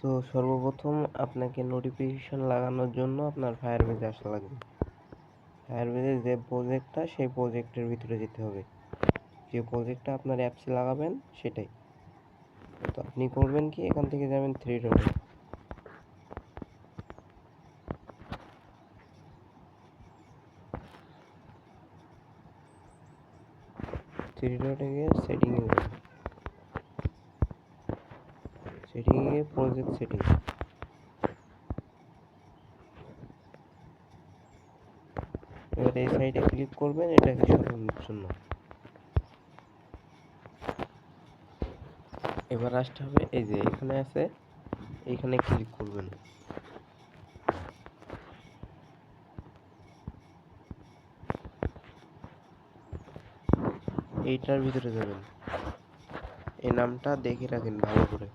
তো সর্বপ্রথম আপনাকে নোটিফিকেশন লাগানোর জন্য আপনার ফায়ারবেজে আসা লাগবে। ফায়ারবেজের যে প্রজেক্টটা সেই প্রজেক্টের ভিতরে যেতে হবে। যে প্রজেক্টটা আপনার অ্যাপসে লাগাবেন সেটাই। তো আপনি করবেন কি, এখান থেকে যাবেন থ্রি ডটে। থ্রি ডটে গিয়ে সেটিংয়ে যাবেন। সেটিংয়ে গিয়ে প্রজেক্ট সেটিং। এবার এই সাইডে ক্লিক করবেন এটাকে সরানোর জন্য। এবার আসতে হবে এই যে এখানে আছে, এইখানে ক্লিক করবেন। এইটার ভিতরে যাবেন। এই নামটা দেখে রাখেন ভালো করে।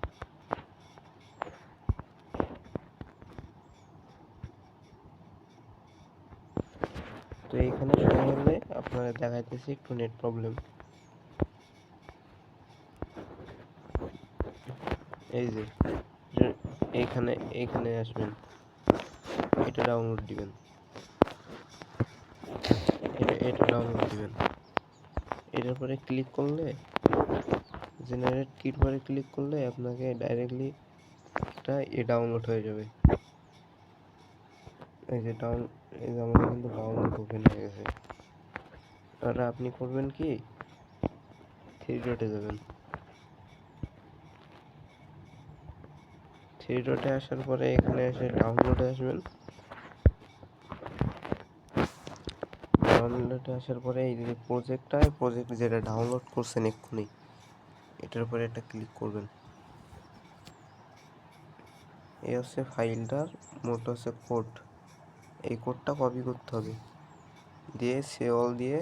তো এইখানে শুরু হলে আপনারা দেখাইতেছি একটু নেট প্রবলেম। এই যে এইখানে এইখানে আসবেন, এটা ডাউনলোড দিবেন, এটা ডাউনলোড দিবেন। এটার পরে ক্লিক করলে, জেনারেট কিট পরে ক্লিক করলে আপনাকে ডাইরেক্টলি একটা ডাউনলোড হয়ে যাবে। এই যে আমাদের কিন্তু ডাউনলোড ওপেন হয়ে গেছে। আর আপনি করবেন কি, থ্রি ডটে যাবেন। থ্রি ডটে আসার পরে এখানে এসে ডাউনলোডে আসবেন। ডাউনলোডে আসার পরে এই যে প্রজেক্ট যেটা ডাউনলোড করছেন এক্ষুনি, এটার উপরে একটা ক্লিক করবেন। এই হচ্ছে ফাইলটার মোট হচ্ছে কোড। এই কোডটা কপি করতে হবে, দিয়ে সেভ অল দিয়ে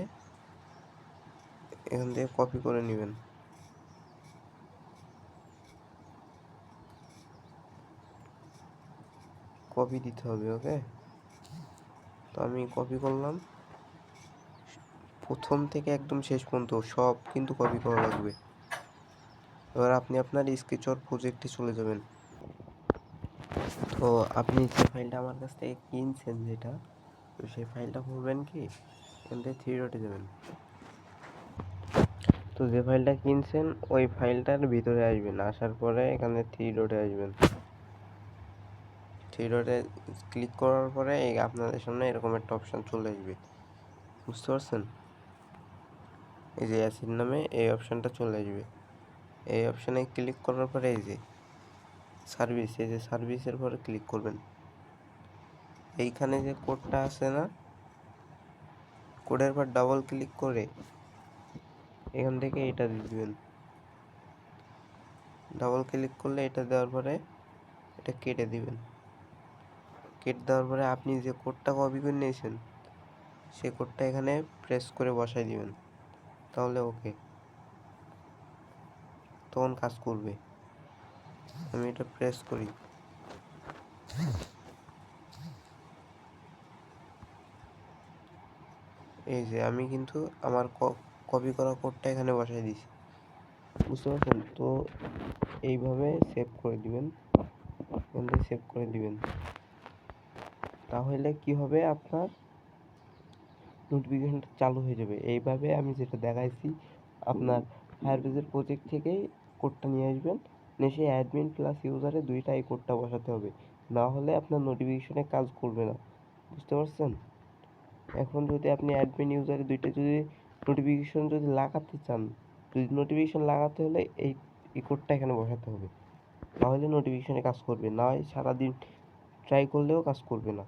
এখান থেকে কপি করে নেবেন। কপি দিতে হবে, ওকে। তো আমি কপি করলাম, প্রথম থেকে একদম শেষ পর্যন্ত সব কিন্তু কপি করা লাগবে। এবার আপনি আপনার স্কেচর প্রজেক্টে চলে যাবেন। তো আপনি যে ফাইলটা আমার কাছ থেকে কিনছেন যেটা, তো সেই ফাইলটা করবেন কি, এখান থেকে থ্রি ডটে যাবেন। তো যে ফাইলটা কিনছেন ওই ফাইলটার ভিতরে আসবেন, আসার পরে এখানে থ্রি ডটে আসবেন। থ্রি ডটে ক্লিক করার পরে আপনাদের সামনে এরকম একটা অপশান চলে আসবে, বুঝতে পারছেন? এই যে অ্যাসিড নামে এই অপশানটা চলে আসবে। এই অপশানে ক্লিক করার পরে এই যে সার্ভিস, এই যে সার্ভিসের পরে ক্লিক করবেন। এইখানে যে কোডটা আছে না, কোডের পর ডাবল ক্লিক করে এখান থেকে এটা দিয়ে দিবেন। ডাবল ক্লিক করলে এটা দেওয়ার পরে এটা কেটে দিবেন। কেটে দেওয়ার পরে আপনি যে কোডটা কপি করে নিয়েছেন সেই কোডটা এখানে প্রেস করে বসাই দিবেন, তাহলে ওকে, তখন কাজ করবে। আমি এটা প্রেস করি, এই যে আমি কিন্তু আমার কপি করা কোডটা এখানে বসাই দিছি, বুঝতে পারছেন? তো এইভাবে সেভ করে দিবেন, সেভ করে দিবেন। তাহলে কি হবে, আপনার নোটিফিকেশনটা চালু হয়ে যাবে। এইভাবে আমি যেটা দেখাইছি, আপনার ফায়ারবেজের প্রজেক্ট থেকেই কোডটা নিয়ে আসবেন, নিয়ে সেই অ্যাডমিন প্লাস ইউজারে দুইটা এই কোডটা বসাতে হবে, না হলে আপনার নোটিফিকেশনে কাজ করবে না, বুঝতে পারছেন? এখন যদি আপনি অ্যাডমিন ইউজারে দুইটা যদি নোটিফিকেশন যদি লাগাতে চান, যদি নোটিফিকেশন লাগাতে হলে এই কোডটা এখানে বসাতে হবে, তাহলে নোটিফিকেশনে কাজ করবে, না হয় সারাদিন ট্রাই করলেও কাজ করবে না।